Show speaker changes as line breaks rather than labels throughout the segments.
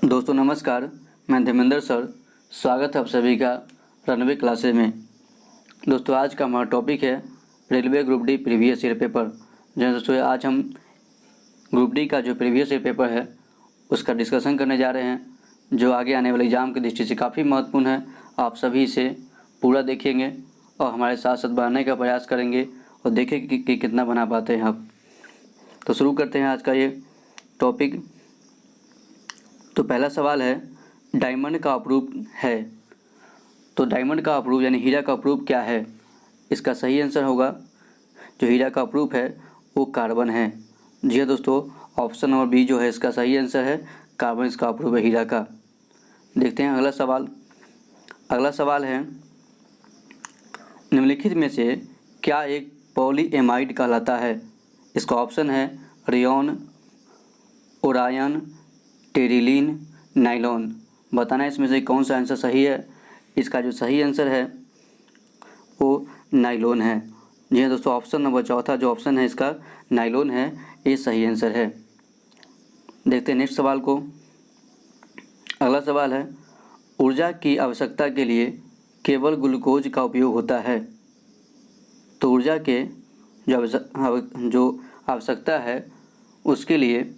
दोस्तों नमस्कार, मैं धर्मेंद्र सर। स्वागत है आप सभी का रनवे क्लासेज में। दोस्तों आज का हमारा टॉपिक है railway group D previous year paper. जो दोस्तों आज हम ग्रुप डी का जो प्रीवियस ईयर पेपर है उसका डिस्कशन करने जा रहे हैं, जो आगे आने वाले एग्ज़ाम की दृष्टि से काफ़ी महत्वपूर्ण है। आप सभी इसे पूरा देखेंगे और हमारे साथ साथ बनाने का प्रयास करेंगे और देखेंगे कि कितना बना पाते हैं आप। तो शुरू करते हैं आज का ये टॉपिक। तो पहला सवाल है, डायमंड का अप्रूप है। तो डायमंड का अप्रूप यानी हीरा का अप्रूप क्या है? इसका सही आंसर होगा, जो हीरा का अप्रूप है वो कार्बन है। जी हाँ दोस्तों, ऑप्शन नंबर बी जो है इसका सही आंसर है, कार्बन इसका अप्रूप है हीरा का। देखते हैं अगला सवाल। अगला सवाल है, निम्नलिखित में से क्या एक पॉलीएमाइड कहलाता है? इसका ऑप्शन है रेयॉन, ओरायन, टेरिलीन, नाइलॉन। बताना है इसमें से कौन सा आंसर सही है। इसका जो सही आंसर है वो नाइलॉन है। जी हाँ दोस्तों, ऑप्शन नंबर चौथा जो ऑप्शन है इसका नाइलॉन है, ये सही आंसर है। देखते हैं नेक्स्ट सवाल को। अगला सवाल है, ऊर्जा की आवश्यकता के लिए केवल ग्लूकोज का उपयोग होता है। तो ऊर्जा के जो आवश्यकता है उसके लिए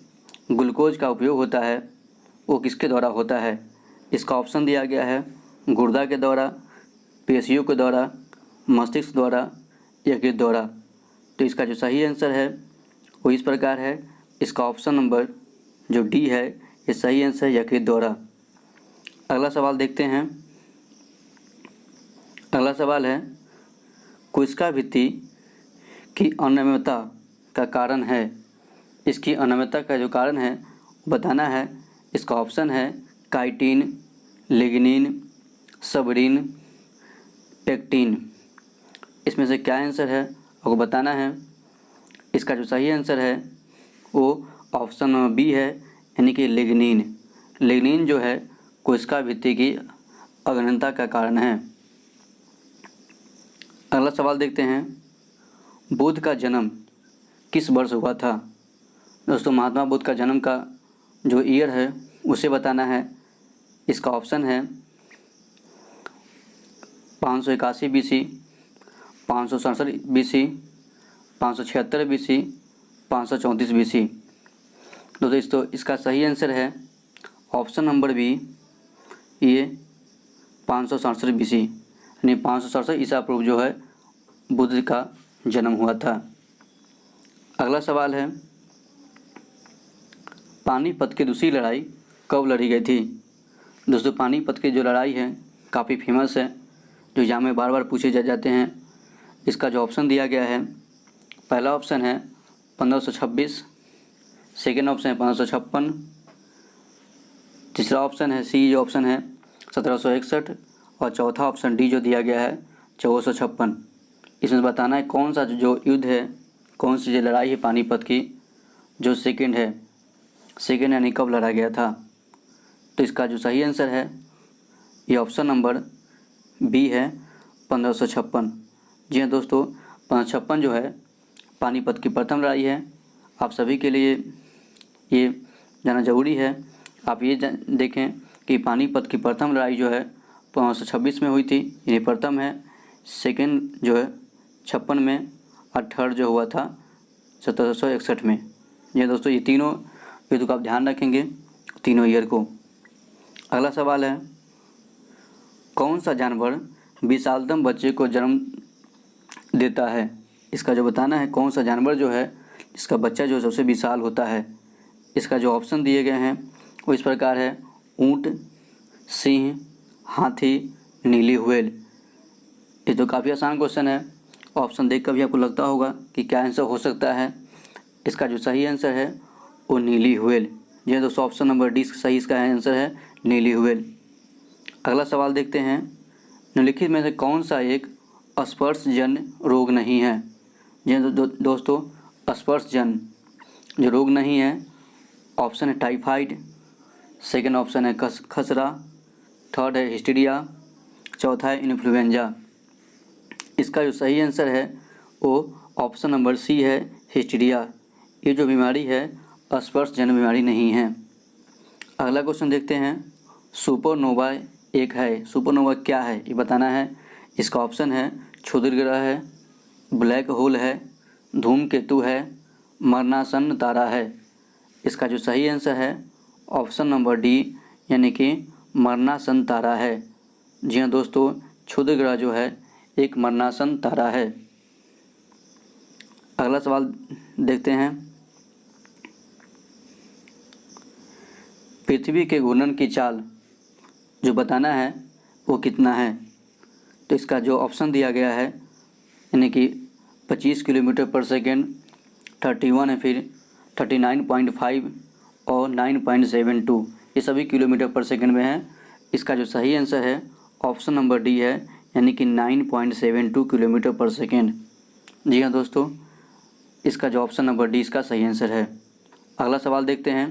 ग्लूकोज का उपयोग होता है, वो किसके द्वारा होता है? इसका ऑप्शन दिया गया है गुर्दा के द्वारा, पेशियों के द्वारा, मस्तिष्क द्वारा, यकृत द्वारा। तो इसका जो सही आंसर है वो इस प्रकार है, इसका ऑप्शन नंबर जो डी है ये सही आंसर है, यकृत द्वारा। अगला सवाल देखते हैं। अगला सवाल है, कोशिका भित्ति की अनियमितता का कारण है। इसकी अनियमितता का जो कारण है बताना है। इसका ऑप्शन है काइटिन, लिग्निन, सबरीन, पेक्टिन। इसमें से क्या आंसर है आपको बताना है। इसका जो सही आंसर है वो ऑप्शन नंबर बी है, यानी कि लिग्निन। लिग्निन जो है कोशिका भित्ति की अनियमितता का कारण है। अगला सवाल देखते हैं, बुद्ध का जन्म किस वर्ष हुआ था? दोस्तों महात्मा बुद्ध का जन्म का जो ईयर है उसे बताना है। इसका ऑप्शन है 581 BC, 567 BC, 576 BC, 534 BC। दोस्तों इसका सही आंसर है ऑप्शन नंबर बी, ये 567 BC, यानी 567 ईसा पूर्व जो है बुद्ध का जन्म हुआ था। अगला सवाल है, पानीपत की दूसरी लड़ाई कब लड़ी गई थी? दोस्तों पानीपत की जो लड़ाई है काफ़ी फेमस है, जो एग्जाम में बार बार पूछे जाते हैं। इसका जो ऑप्शन दिया गया है, पहला ऑप्शन है 1526, सेकेंड ऑप्शन है 1556, तीसरा ऑप्शन है सी जो ऑप्शन है 1761 और चौथा ऑप्शन डी जो दिया गया है 1456। इसमें बताना है कौन सा जो युद्ध है, कौन सी जो लड़ाई है पानीपत की जो सेकेंड यानी कब लड़ा गया था। तो इसका जो सही आंसर है ये ऑप्शन नंबर बी है 1556। जी हाँ दोस्तों, 1556 जो है पानीपत की प्रथम लड़ाई है। आप सभी के लिए ये जानना जरूरी है। आप ये देखें कि पानीपत की प्रथम लड़ाई जो है 1526 में हुई थी, यानी प्रथम है। सेकेंड जो है 56 में और थर्ड जो हुआ था 1761 में। ये दोस्तों ये तीनों युद्ध को आप ध्यान रखेंगे, तीनों ईयर को। अगला सवाल है, कौन सा जानवर विशालतम बच्चे को जन्म देता है? इसका जो बताना है कौन सा जानवर जो है इसका बच्चा जो सबसे विशाल होता है। इसका जो ऑप्शन दिए गए हैं वो इस प्रकार है, ऊँट, सिंह, हाथी, नीली व्हेल। ये तो काफ़ी आसान क्वेश्चन है। ऑप्शन देख कर भी आपको लगता होगा कि क्या आंसर हो सकता है। इसका जो सही आंसर है वो नीली व्हेल। जी दोस्तों, ऑप्शन नंबर डी सही इसका आंसर है, नीली व्हेल। अगला सवाल देखते हैं, निम्नलिखित में से कौन सा एक स्पर्शजन्य रोग नहीं है? जी दोस्तों, स्पर्शजन्य जो रोग नहीं है, ऑप्शन है टाइफाइड, सेकेंड ऑप्शन है खसरा, थर्ड है हिस्टीरिया, चौथा है इन्फ्लुएंजा। इसका जो सही आंसर है वो ऑप्शन नंबर सी है, हिस्टीरिया। ये जो बीमारी है स्पर्शजन्य बीमारी नहीं है। अगला क्वेश्चन देखते हैं, सुपरनोवा एक है, सुपरनोवा क्या है ये बताना है। इसका ऑप्शन है क्षुद्र ग्रह है, ब्लैक होल है, धूमकेतु है, मरणासन तारा है। इसका जो सही आंसर है ऑप्शन नंबर डी यानी कि मरणासन तारा है। जी हाँ दोस्तों, क्षुद्र ग्रह जो है एक मरणासन तारा है। अगला सवाल देखते हैं, पृथ्वी के घूर्णन की चाल जो बताना है वो कितना है। तो इसका जो ऑप्शन दिया गया है यानी कि 25 किलोमीटर पर सेकेंड, 31 है, फिर 39.5 और 9.72, ये सभी किलोमीटर पर सेकेंड में है। इसका जो सही आंसर है ऑप्शन नंबर डी है यानी कि 9.72 किलोमीटर पर सेकेंड। जी हाँ दोस्तों, इसका जो ऑप्शन नंबर डी इसका सही आंसर है। अगला सवाल देखते हैं,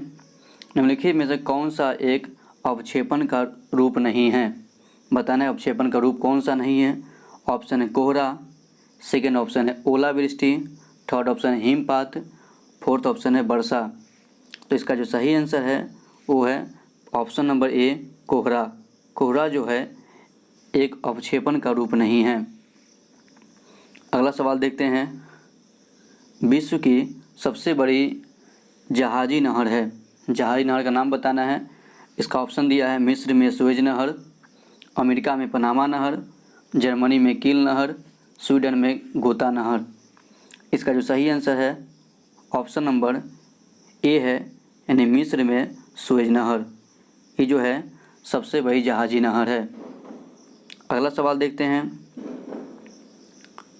निम्नलिखित में से कौन सा एक अवक्षेपण का रूप नहीं है। बताना है अवक्षेपण का रूप कौन सा नहीं है। ऑप्शन है कोहरा, सेकेंड ऑप्शन है ओलावृष्टि, थर्ड ऑप्शन है हिमपात, फोर्थ ऑप्शन है वर्षा। तो इसका जो सही आंसर है वो है ऑप्शन नंबर ए कोहरा। कोहरा जो है एक अवक्षेपण का रूप नहीं है। अगला सवाल देखते हैं, विश्व की सबसे बड़ी जहाजी नहर है, जहाजी नहर का नाम बताना है। इसका ऑप्शन दिया है मिस्र में सुएज नहर, अमेरिका में पनामा नहर, जर्मनी में कील नहर, स्वीडन में गोता नहर। इसका जो सही आंसर है ऑप्शन नंबर ए है यानी मिस्र में सुएज नहर, ये जो है सबसे बड़ी जहाजी नहर है। अगला सवाल देखते हैं,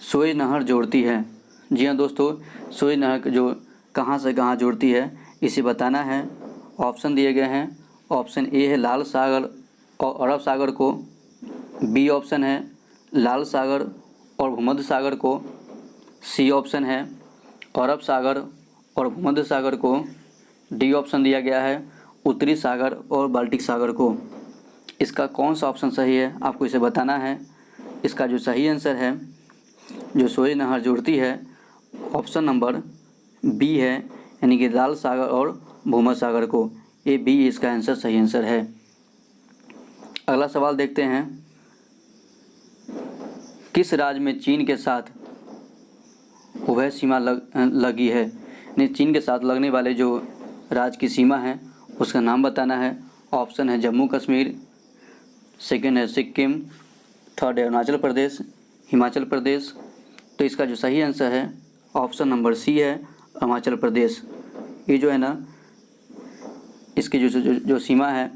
सुएज नहर जोड़ती है। जी हाँ दोस्तों, सुएज नहर जो कहाँ से कहाँ जोड़ती है इसे बताना है। ऑप्शन दिए गए हैं, ऑप्शन ए है लाल सागर और अरब सागर को, बी ऑप्शन है लाल सागर और भूमध्य सागर को, सी ऑप्शन है अरब सागर और भूमध्य सागर को, डी ऑप्शन दिया गया है उत्तरी सागर और बाल्टिक सागर को। इसका कौन सा ऑप्शन सही है आपको इसे बताना है। इसका जो सही आंसर है जो सुएज नहर जोड़ती है ऑप्शन नंबर बी है यानी कि लाल सागर और भूमध्य सागर को, ये बी इसका आंसर सही आंसर है। अगला सवाल देखते हैं, किस राज्य में चीन के साथ उभय सीमा लगी है। यानी चीन के साथ लगने वाले जो राज्य की सीमा है उसका नाम बताना है। ऑप्शन है जम्मू कश्मीर, सेकेंड है सिक्किम, थर्ड है अरुणाचल प्रदेश, हिमाचल प्रदेश। तो इसका जो सही आंसर है ऑप्शन नंबर सी है अरुणाचल प्रदेश। ये जो है ना इसकी जो सीमा है,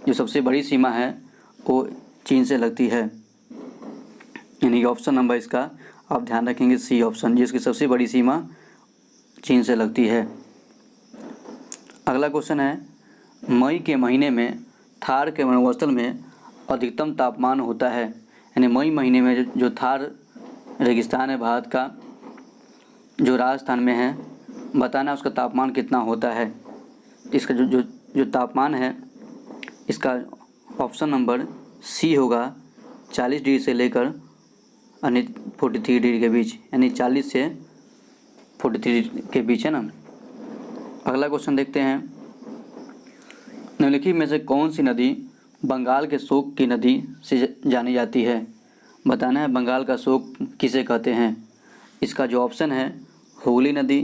जो सबसे बड़ी सीमा है वो चीन से लगती है, यानी ऑप्शन नंबर इसका आप ध्यान रखेंगे सी ऑप्शन, जिसकी सबसे बड़ी सीमा चीन से लगती है। अगला क्वेश्चन है, मई के महीने में थार के वनस्थल में अधिकतम तापमान होता है। यानी मई महीने में जो थार रेगिस्तान है भारत का, जो राजस्थान में है, बताना उसका तापमान कितना होता है। इसका जो तापमान है इसका ऑप्शन नंबर सी होगा 40 डिग्री से लेकर 43 डिग्री के बीच, यानी 40 से 43 के बीच है ना। अगला क्वेश्चन देखते हैं, निम्नलिखित में से कौन सी नदी बंगाल के शोक की नदी से जानी जाती है। बताना है बंगाल का शोक किसे कहते हैं। इसका जो ऑप्शन है हुगली नदी,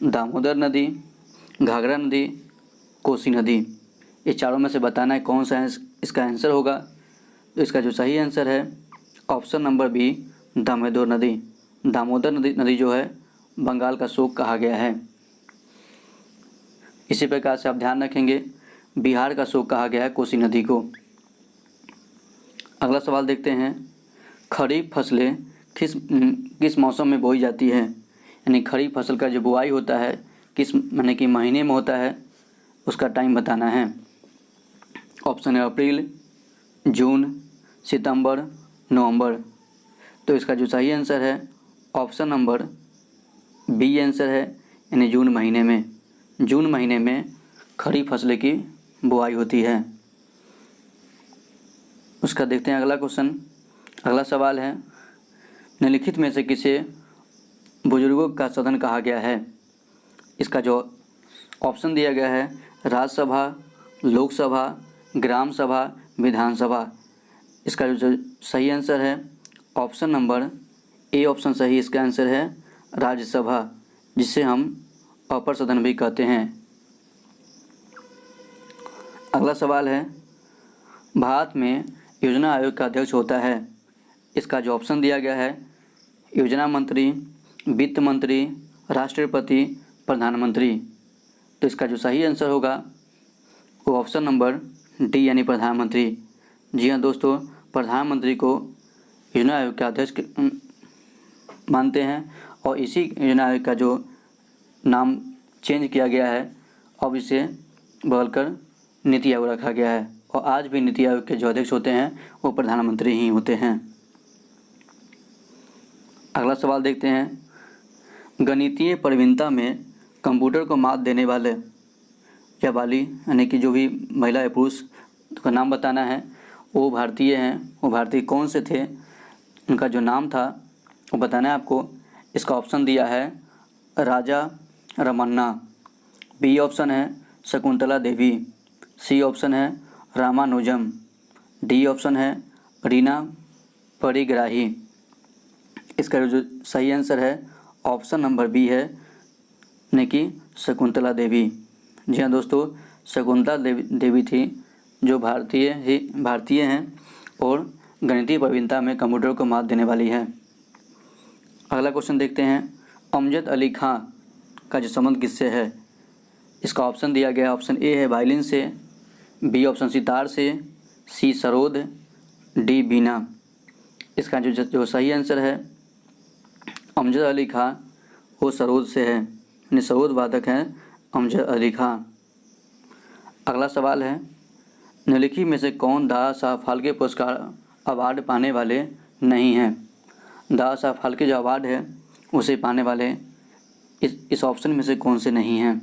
दामोदर नदी, घाघरा नदी, कोसी नदी। ये चारों में से बताना है कौन सा इसका आंसर होगा। तो इसका जो सही आंसर है ऑप्शन नंबर बी दामोदर नदी। दामोदर नदी जो है बंगाल का शोक कहा गया है। इसी प्रकार से आप ध्यान रखेंगे बिहार का शोक कहा गया है कोसी नदी को। अगला सवाल देखते हैं, खरीफ फसलें किस मौसम में बोई जाती है। यानी खरीफ फसल का जो बुआई होता है किस यानी कि महीने में होता है, उसका टाइम बताना है। ऑप्शन है अप्रैल, जून, सितंबर, नवंबर। तो इसका जो सही आंसर है ऑप्शन नंबर बी आंसर है, यानी जून महीने में। जून महीने में खरीफ फसलें की बुआई होती है। उसका देखते हैं अगला क्वेश्चन। अगला सवाल है, निम्नलिखित में से किसे बुजुर्गों का सदन कहा गया है। इसका जो ऑप्शन दिया गया है राज्यसभा, लोकसभा, ग्राम सभा, विधानसभा। इसका जो सही आंसर है ऑप्शन नंबर ए ऑप्शन सही इसका आंसर है राज्यसभा, जिसे हम अपर सदन भी कहते हैं। अगला सवाल है, भारत में योजना आयोग का अध्यक्ष होता है। इसका जो ऑप्शन दिया गया है योजना मंत्री, वित्त मंत्री, राष्ट्रपति, प्रधानमंत्री। तो इसका जो सही आंसर होगा वो ऑप्शन नंबर डी यानी प्रधानमंत्री। जी हाँ दोस्तों, प्रधानमंत्री को योजना आयोग का अध्यक्ष मानते हैं और इसी योजना आयोग का जो नाम चेंज किया गया है, अब इसे बदलकर नीति आयोग रखा गया है और आज भी नीति आयोग के जो अध्यक्ष होते हैं वो प्रधानमंत्री ही होते हैं। अगला सवाल देखते हैं, गणितीय प्रवीणता में कंप्यूटर को मात देने वाले या वाली यानी कि जो भी महिला या पुरुष का नाम बताना है, वो भारतीय हैं। वो भारतीय कौन से थे, उनका जो नाम था वो बताना है आपको। इसका ऑप्शन दिया है राजा रमन्ना, बी ऑप्शन है शकुंतला देवी, सी ऑप्शन है रामानुजम, डी ऑप्शन है रीना परिग्राही। इसका जो सही आंसर है ऑप्शन नंबर बी है यानी कि शकुंतला देवी। जी हाँ दोस्तों, शकुंतला देवी थी जो भारतीय हैं और गणितीय प्रवीणता में कंप्यूटर को मात देने वाली है। अगला क्वेश्चन देखते हैं, अमजद अली खां का जो संबंध किससे है। इसका ऑप्शन दिया गया ऑप्शन ए है वायलिन से, बी ऑप्शन सितार से, सी सरोद, डी बीना। इसका जो सही आंसर है अमजद अली खां वो सरोद से है, यानी सरोद वादक हैं अमजद अली खां। अगला सवाल है, निम्नलिखित में से कौन दादा साहब फाल्के पुरस्कार अवार्ड पाने वाले नहीं हैं। दादा साहब फाल्के जो अवार्ड है उसे पाने वाले इस ऑप्शन में से कौन से नहीं हैं।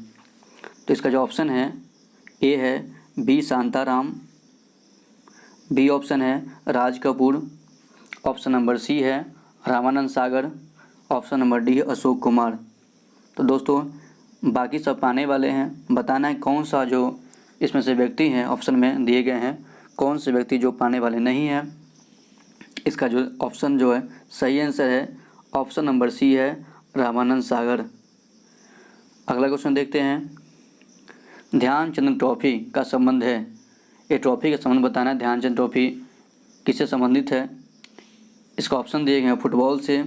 तो इसका जो ऑप्शन है ए है बी शांताराम, बी ऑप्शन है राज कपूर, ऑप्शन नंबर सी है Ramanand Sagar, option number D है अशोक कुमार। तो दोस्तों बाकी सब पाने वाले हैं, बताना है कौन सा जो इसमें से व्यक्ति हैं ऑप्शन में दिए गए हैं, कौन से व्यक्ति जो पाने वाले नहीं हैं। इसका जो ऑप्शन जो है सही आंसर है ऑप्शन नंबर सी है रामानंद सागर। अगला क्वेश्चन देखते हैं, ध्यानचंद ट्रॉफी का संबंध है। ये ट्रॉफी का संबंध बताना है, ध्यानचंद ट्रॉफी किससे संबंधित है। इसका ऑप्शन दिए गए हैं फुटबॉल से,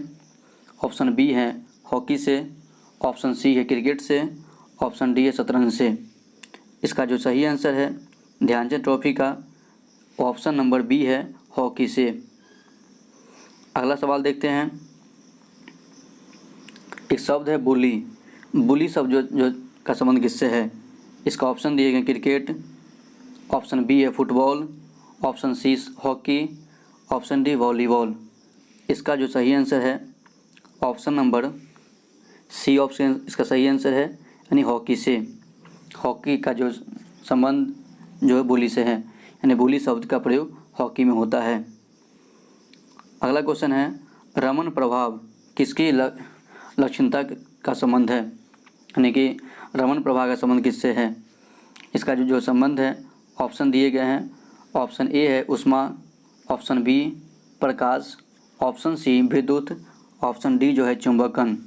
ऑप्शन बी है हॉकी से, ऑप्शन सी है क्रिकेट से, ऑप्शन डी है शतरंज से। इसका जो सही आंसर है ध्यानचंद ट्रॉफी का ऑप्शन नंबर बी है हॉकी से। अगला सवाल देखते हैं, एक शब्द है बुली, बुली शब्द जो का संबंध किससे है। इसका ऑप्शन दिए गए क्रिकेट, ऑप्शन बी है football, option C hockey, option D volleyball. इसका जो सही आंसर है ऑप्शन नंबर सी ऑप्शन इसका सही आंसर है यानी हॉकी से। हॉकी का जो संबंध जो है बुली से है, यानी बुली शब्द का प्रयोग हॉकी में होता है। अगला क्वेश्चन है, रमन प्रभाव किसकी लक्षणता का संबंध है, यानी कि रमन प्रभाव का संबंध किससे है। इसका जो संबंध है ऑप्शन दिए गए हैं, ऑप्शन ए है उष्मा, ऑप्शन बी प्रकाश, ऑप्शन सी विद्युत, ऑप्शन डी जो है चुंबकन।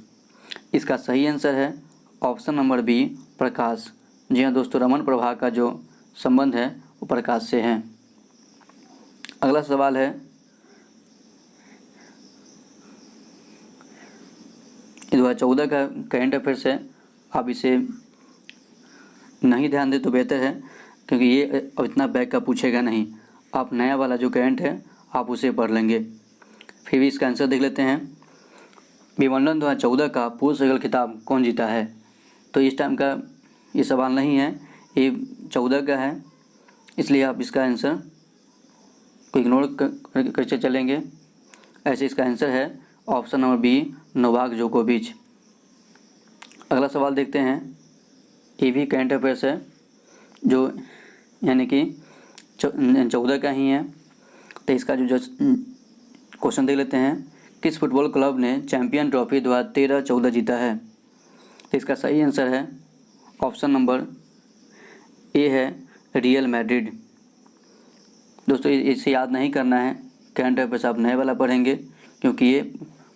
इसका सही आंसर है ऑप्शन नंबर बी प्रकाश। जी हाँ दोस्तों, रमन प्रभाव का जो संबंध है वो प्रकाश से है। अगला सवाल है, 2014 का करंट अफेयर्स है, आप इसे नहीं ध्यान दे तो बेहतर है क्योंकि ये अब इतना बैक का पूछेगा नहीं। आप नया वाला जो करंट है आप उसे पढ़ लेंगे। फिर भी इसका आंसर देख लेते हैं, विंबलडन 2014 का पुरुष युगल खिताब कौन जीता है। तो इस टाइम का ये सवाल नहीं है, ये 14 का है, इसलिए आप इसका आंसर को इग्नोर करके चलेंगे। ऐसे इसका आंसर है ऑप्शन नंबर बी नोवाक जोकोविच। अगला सवाल देखते हैं, ये भी करंट अफेयर्स है जो यानी कि 14 का ही है। तो इसका जो क्वेश्चन देख लेते हैं, किस फुटबॉल क्लब ने चैंपियन ट्रॉफी 2013-14 जीता है। तो इसका सही आंसर है ऑप्शन नंबर ए है रियल मैड्रिड। दोस्तों इसे याद नहीं करना है, करंट अफेयर्स आप नए वाला पढ़ेंगे क्योंकि ये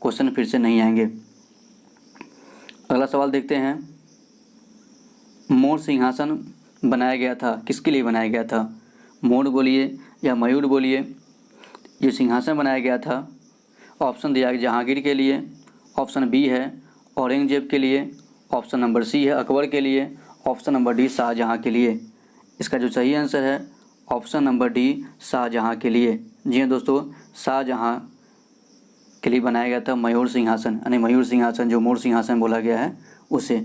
क्वेश्चन फिर से नहीं आएंगे। अगला सवाल देखते हैं, मोर सिंहासन बनाया गया था, किसके लिए बनाया गया था? मोर बोलिए या मयूर बोलिए। जो सिंहासन बनाया गया था, ऑप्शन दिया है जहांगीर के लिए, ऑप्शन बी है औरंगजेब के लिए, ऑप्शन नंबर सी है अकबर के लिए, ऑप्शन नंबर डी शाहजहाँ के लिए। इसका जो सही आंसर है ऑप्शन नंबर डी शाहजहाँ के लिए। जी हाँ दोस्तों, शाहजहाँ के लिए बनाया गया था मयूर सिंहासन, यानी मयूर सिंहासन जो मोर सिंहासन बोला गया है उसे।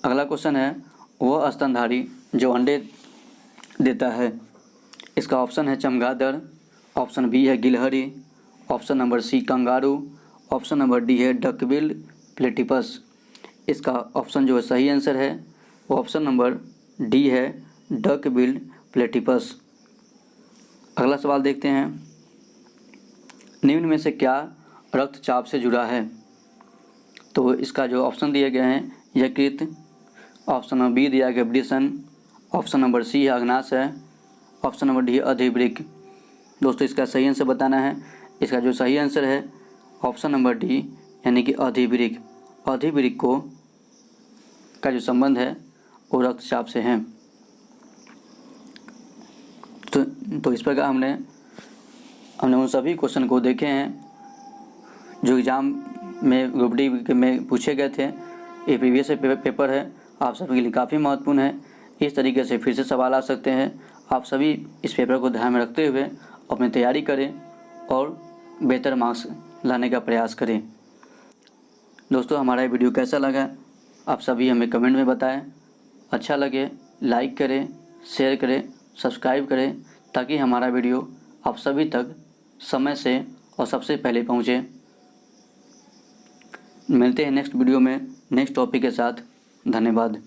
अगला क्वेश्चन है, वह स्तनधारी जो अंडे देता है। इसका ऑप्शन है चमगादड़, ऑप्शन बी है गिलहरी, option number C kangaroo, option number D है डकबिल प्लेटिपस। इसका ऑप्शन जो है सही आंसर है वो ऑप्शन नंबर डी है डकबिल प्लेटिपस। अगला सवाल देखते हैं, निम्न में से क्या रक्तचाप से जुड़ा है? तो इसका जो ऑप्शन दिए गए हैं यकृत, ऑप्शन नंबर बी दिया गया ब्रिसन, ऑप्शन नंबर सी है अग्नाशय, ऑप्शन नंबर डी है अधिवृक्क। दोस्तों इसका सही आंसर बताना है। इसका जो सही आंसर है ऑप्शन नंबर डी यानी कि अधिवृक्क। अधिवृक्क को का जो संबंध है वो रक्तचाप से है। तो इस प्रकार हमने उन सभी क्वेश्चन को देखे हैं जो एग्ज़ाम में ग्रुप डी में पूछे गए थे। ये प्रीवियस पेपर है, आप सभी के लिए काफ़ी महत्वपूर्ण है। इस तरीके से फिर से सवाल आ सकते हैं। आप सभी इस पेपर को ध्यान में रखते हुए अपनी तैयारी करें और बेहतर मार्क्स लाने का प्रयास करें। दोस्तों हमारा ये वीडियो कैसा लगा आप सभी हमें कमेंट में बताएं। अच्छा लगे लाइक करें, शेयर करें, सब्सक्राइब करें ताकि हमारा वीडियो आप सभी तक समय से और सबसे पहले पहुंचे। मिलते हैं नेक्स्ट वीडियो में नेक्स्ट टॉपिक के साथ। धन्यवाद।